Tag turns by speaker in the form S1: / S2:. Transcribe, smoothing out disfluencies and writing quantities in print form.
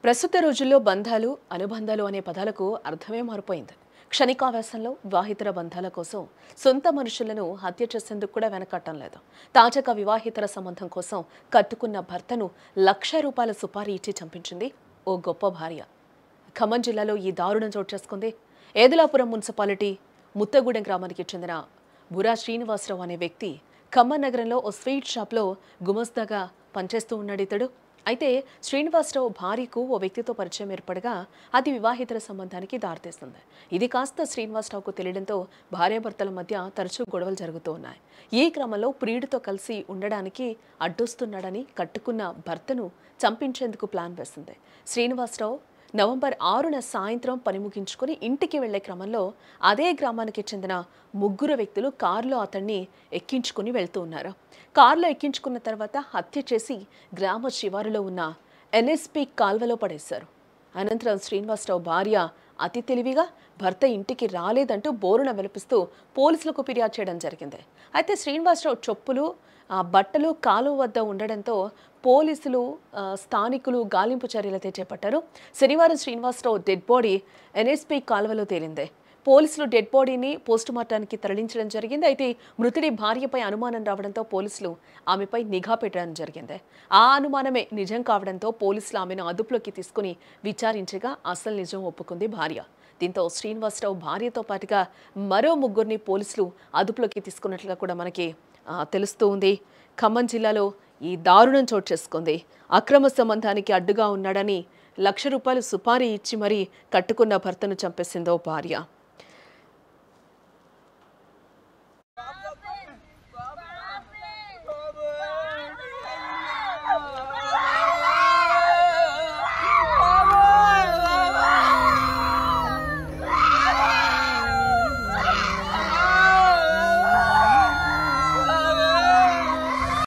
S1: ప్రస్తుత రోజుల్లో బంధాలు, అనుబంధాలు అనే పదాలకు అర్థమే మారిపోయింది. క్షణికావేశంలో వివాహితర బంధాల కోసం సొంత మనుషులను హత్య చేసేందుకు కూడా వెనకట్టం లేదు. తాజాగా వివాహితర సంబంధం కోసం కట్టుకున్న భర్తను ₹1,00,000 సుపారీ ఇచ్చి చంపించింది ఓ గొప్ప భార్య. ఖమ్మం జిల్లాలో ఈ దారుణం చోటు చేసుకుంది. ఏదులాపురం మున్సిపాలిటీ ముత్తగూడెం గ్రామానికి చెందిన బురా శ్రీనివాసరావు అనే వ్యక్తి ఖమ్మం నగరంలో ఓ స్వీట్ షాప్లో గుమస్తాగా పనిచేస్తూ ఉన్నాడు ఇతడు. అయితే శ్రీనివాసరావు భార్యకు ఓ వ్యక్తితో పరిచయం ఏర్పడగా అది వివాహితర సంబంధానికి దారితీస్తుంది. ఇది కాస్త శ్రీనివాసరావుకు తెలియడంతో భార్యాభర్తల మధ్య తరచూ గొడవలు జరుగుతూ ఉన్నాయి. ఈ క్రమంలో ప్రియుడితో కలిసి ఉండడానికి అడ్డొస్తున్నాడని కట్టుకున్న భర్తను చంపించేందుకు ప్లాన్ వేసింది. శ్రీనివాసరావు నవంబర్ 6న సాయంత్రం పని ముగించుకుని ఇంటికి వెళ్లే క్రమంలో అదే గ్రామానికి చెందిన ముగ్గురు వ్యక్తులు కారులో అతన్ని ఎక్కించుకుని వెళ్తూ ఉన్నారు. కారులో ఎక్కించుకున్న తర్వాత హత్య చేసి గ్రామ శివారులో ఉన్న ఎన్ఎస్పి కాల్వలో పడేశారు. అనంతరం శ్రీనివాసరావు భార్య అతి తెలివిగా భర్త ఇంటికి రాలేదంటూ బోరున విలపిస్తూ పోలీసులకు ఫిర్యాదు చేయడం జరిగింది. అయితే శ్రీనివాసరావు చెప్పులు, బట్టలు కాలువ వద్ద ఉండడంతో పోలీసులు, స్థానికులు గాలింపు చర్యలైతే చేపట్టారు. శనివారం శ్రీనివాసరావు డెడ్ బాడీ ఎన్ఎస్పి కాల్వలో తేలింది. పోలీసులు డెడ్ బాడీని పోస్టుమార్టానికి తరలించడం జరిగింది. అయితే మృతుడి భార్యపై అనుమానం రావడంతో పోలీసులు ఆమెపై నిఘా పెట్టడం జరిగింది. ఆ అనుమానమే నిజం కావడంతో పోలీసులు ఆమెను అదుపులోకి తీసుకుని విచారించగా అసలు నిజం ఒప్పుకుంది భార్య. దీంతో శ్రీనివాసరావు భార్యతో పాటుగా మరో ముగ్గురిని పోలీసులు అదుపులోకి తీసుకున్నట్లుగా కూడా మనకి తెలుస్తూ ఉంది. ఖమ్మం జిల్లాలో ఈ దారుణం చోటు చేసుకుంది. అక్రమ సంబంధానికి అడ్డుగా ఉన్నాడని ₹1,00,000 సుపారీ ఇచ్చి మరీ కట్టుకున్న భర్తను చంపేసిందో భార్య.